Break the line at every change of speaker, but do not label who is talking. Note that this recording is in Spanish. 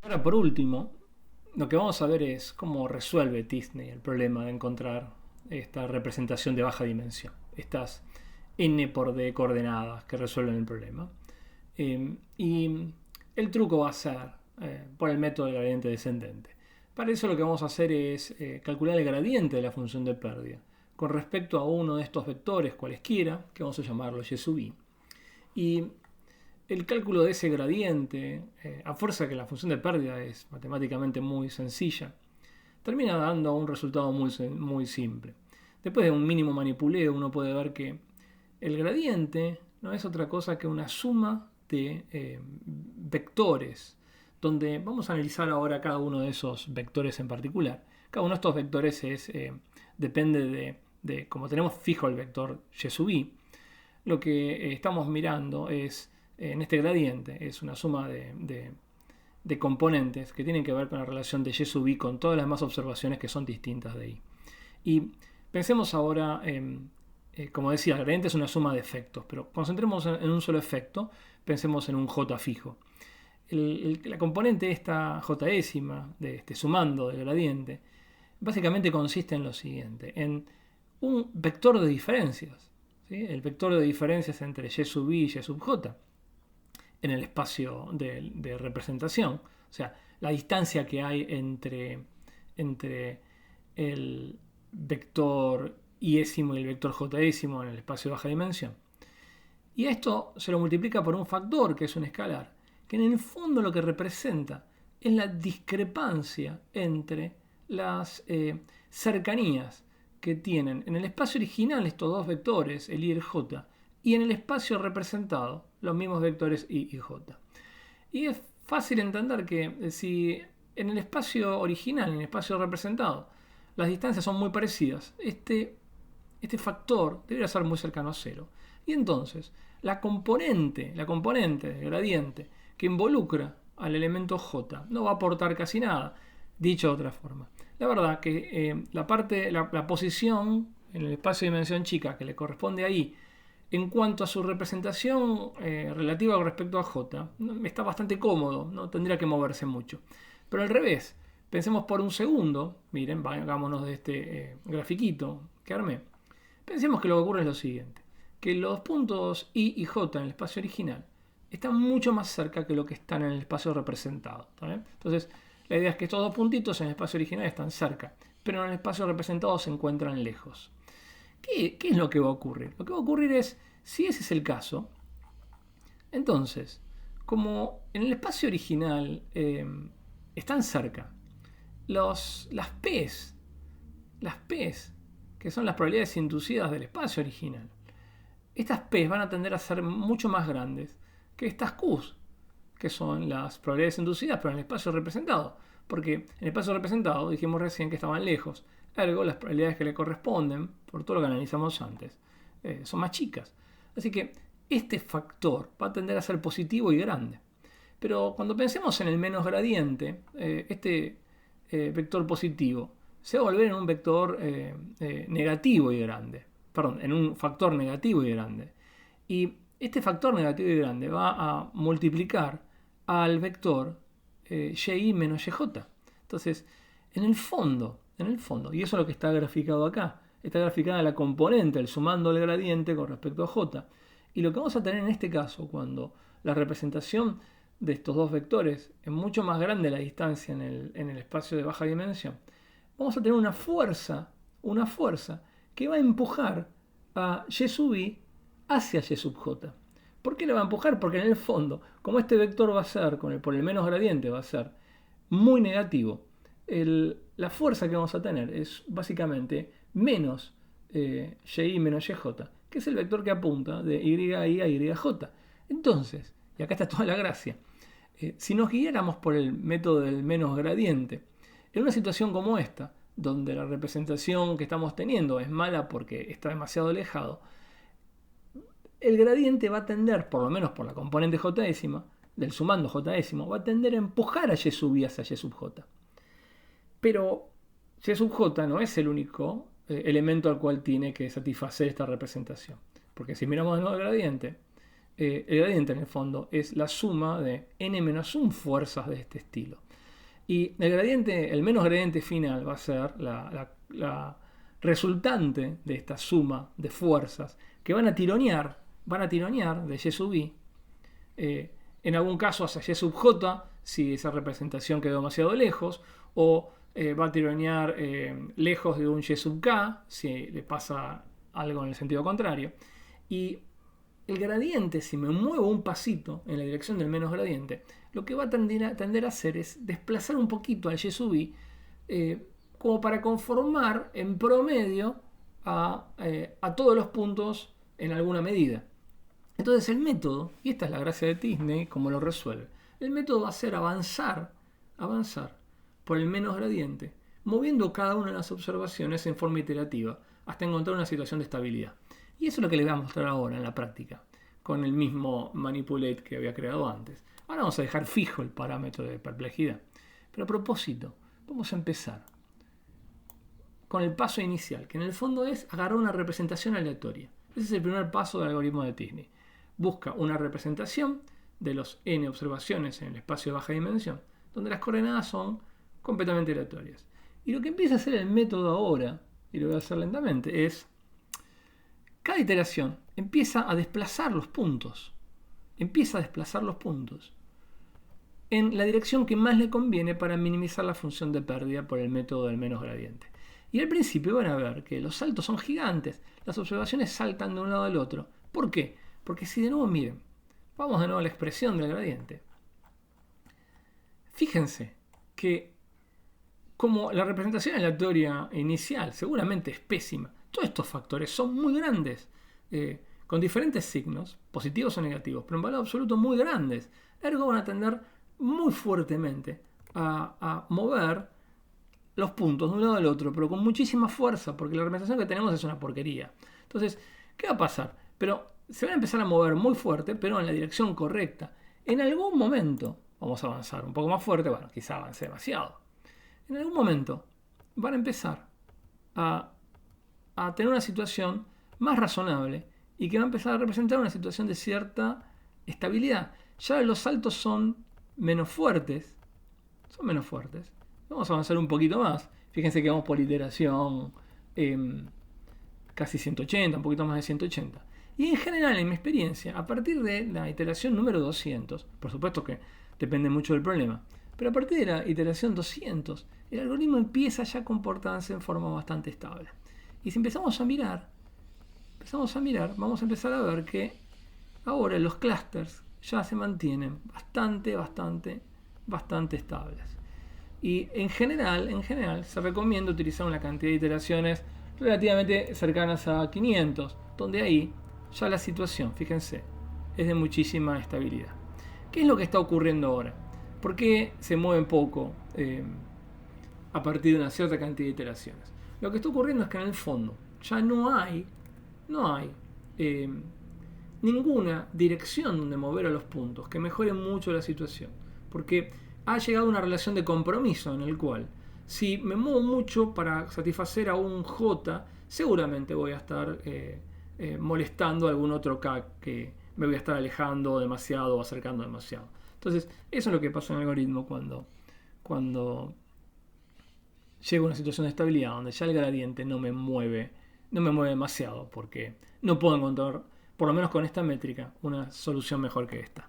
Ahora, por último, lo que vamos a ver es cómo resuelve Disney el problema de encontrar esta representación de baja dimensión, estas n por d coordenadas que resuelven el problema. Y el truco va a ser por el método del gradiente descendente. Para eso lo que vamos a hacer es calcular el gradiente de la función de pérdida con respecto a uno de estos vectores cualesquiera, que vamos a llamarlo y sub i. Y el cálculo de ese gradiente, a fuerza que la función de pérdida es matemáticamente muy sencilla, termina dando un resultado muy simple. Después de un mínimo manipuleo uno puede ver que el gradiente no es otra cosa que una suma de vectores, donde vamos a analizar ahora cada uno de esos vectores en particular. Cada uno de estos vectores depende como tenemos fijo el vector y sub i, lo que estamos mirando es, en este gradiente, es una suma de componentes que tienen que ver con la relación de y sub i con todas las demás observaciones que son distintas de i. Y pensemos ahora, como decía, el gradiente es una suma de efectos, pero concentremos en un solo efecto, pensemos en un j fijo. La componente esta j décima, de este sumando del gradiente, básicamente consiste en lo siguiente, en un vector de diferencias, ¿sí? El vector de diferencias entre y sub i y y sub j en el espacio de representación, o sea, la distancia que hay entre el vector iésimo y el vector j-ésimo en el espacio de baja dimensión. Y a esto se lo multiplica por un factor, que es un escalar, que en el fondo lo que representa es la discrepancia entre las cercanías que tienen en el espacio original estos dos vectores, el i y el j, y en el espacio representado los mismos vectores i y j. Y es fácil entender que si en el espacio original, en el espacio representado, las distancias son muy parecidas, este factor debería ser muy cercano a cero. Y entonces, la componente del gradiente que involucra al elemento j no va a aportar casi nada. Dicho de otra forma, la verdad que la posición en el espacio de dimensión chica que le corresponde ahí en cuanto a su representación relativa con respecto a j, está bastante cómodo, no tendría que moverse mucho. Pero al revés, pensemos por un segundo, miren, hagámonos de este grafiquito que armé. Pensemos que lo que ocurre es lo siguiente, que los puntos i y j en el espacio original están mucho más cerca que lo que están en el espacio representado. ¿Vale? Entonces, la idea es que estos dos puntitos en el espacio original están cerca, pero en el espacio representado se encuentran lejos. ¿Qué es lo que va a ocurrir? Lo que va a ocurrir es, si ese es el caso, entonces, como en el espacio original están cerca, las P's, que son las probabilidades inducidas del espacio original, estas P's van a tender a ser mucho más grandes que estas Q's, que son las probabilidades inducidas, pero en el espacio representado. Porque en el espacio representado dijimos recién que estaban lejos. Ergo, las probabilidades que le corresponden, por todo lo que analizamos antes, son más chicas. Así que este factor va a tender a ser positivo y grande. Pero cuando pensemos en el menos gradiente, este vector positivo se va a volver en un vector negativo y grande. Perdón, en un factor negativo y grande. Y este factor negativo y grande va a multiplicar al vector y menos yj. Entonces, en el fondo, y eso es lo que está graficado acá, está graficada la componente, el sumando el gradiente con respecto a j. Y lo que vamos a tener en este caso, cuando la representación de estos dos vectores es mucho más grande la distancia en el espacio de baja dimensión, vamos a tener una fuerza que va a empujar a y sub i hacia y sub j. ¿Por qué le va a empujar? Porque en el fondo, como este vector va a ser, por el menos gradiente, va a ser muy negativo, la fuerza que vamos a tener es básicamente menos y menos yj, que es el vector que apunta de yi a yj. Entonces, y acá está toda la gracia, si nos guiáramos por el método del menos gradiente, en una situación como esta, donde la representación que estamos teniendo es mala porque está demasiado alejado, el gradiente va a tender, por lo menos por la componente j décima, del sumando j décimo, va a tender a empujar a y sub i hacia y sub j. Pero y sub j no es el único elemento al cual tiene que satisfacer esta representación. Porque si miramos de nuevo el gradiente en el fondo es la suma de n-1 fuerzas de este estilo. Y el gradiente, el menos gradiente final va a ser la resultante de esta suma de fuerzas que van a tironear de Y sub I, en algún caso hacia Y sub J, si esa representación quedó demasiado lejos, o va a tironear lejos de un Y sub K, si le pasa algo en el sentido contrario. Y el gradiente, si me muevo un pasito en la dirección del menos gradiente, lo que va a tender a hacer es desplazar un poquito al Y sub I, como para conformar en promedio a todos los puntos en alguna medida. Entonces el método, y esta es la gracia de Disney, como lo resuelve, el método va a ser avanzar por el menos gradiente, moviendo cada una de las observaciones en forma iterativa, hasta encontrar una situación de estabilidad. Y eso es lo que les voy a mostrar ahora en la práctica, con el mismo manipulate que había creado antes. Ahora vamos a dejar fijo el parámetro de perplejidad. Pero a propósito, vamos a empezar con el paso inicial, que en el fondo es agarrar una representación aleatoria. Ese es el primer paso del algoritmo de Disney. Busca una representación de los n observaciones en el espacio de baja dimensión, donde las coordenadas son completamente aleatorias. Y lo que empieza a hacer el método ahora, y lo voy a hacer lentamente, es cada iteración empieza a desplazar los puntos. En la dirección que más le conviene para minimizar la función de pérdida por el método del menos gradiente. Y al principio van a ver que los saltos son gigantes, las observaciones saltan de un lado al otro. ¿Por qué? Porque si de nuevo miren, vamos de nuevo a la expresión del gradiente. Fíjense que como la representación aleatoria inicial seguramente es pésima, todos estos factores son muy grandes, con diferentes signos, positivos o negativos, pero en valor absoluto muy grandes. Ergo van a tender muy fuertemente a mover los puntos de un lado al otro, pero con muchísima fuerza, porque la representación que tenemos es una porquería. Entonces, ¿qué va a pasar? Pero se van a empezar a mover muy fuerte, pero en la dirección correcta. En algún momento vamos a avanzar un poco más fuerte, bueno, quizá avance demasiado. En algún momento van a empezar a tener una situación más razonable y que va a empezar a representar una situación de cierta estabilidad. Ya los saltos son menos fuertes. Vamos a avanzar un poquito más. Fíjense que vamos por iteración casi 180, un poquito más de 180. Y en general, en mi experiencia, a partir de la iteración número 200, por supuesto que depende mucho del problema, pero a partir de la iteración 200, el algoritmo empieza ya a comportarse en forma bastante estable. Y si empezamos a mirar, vamos a empezar a ver que ahora los clusters ya se mantienen bastante estables. Y en general se recomienda utilizar una cantidad de iteraciones relativamente cercanas a 500, donde ahí ya la situación, fíjense, es de muchísima estabilidad. ¿Qué es lo que está ocurriendo ahora? ¿Por qué se mueven poco a partir de una cierta cantidad de iteraciones? Lo que está ocurriendo es que en el fondo ya no hay ninguna dirección donde mover a los puntos que mejore mucho la situación, porque ha llegado a una relación de compromiso en el cual si me muevo mucho para satisfacer a un J, seguramente voy a estar molestando a algún otro K que me voy a estar alejando demasiado o acercando demasiado. Entonces, eso es lo que pasa en el algoritmo cuando llega a una situación de estabilidad donde ya el gradiente no me mueve demasiado, porque no puedo encontrar, por lo menos con esta métrica, una solución mejor que esta.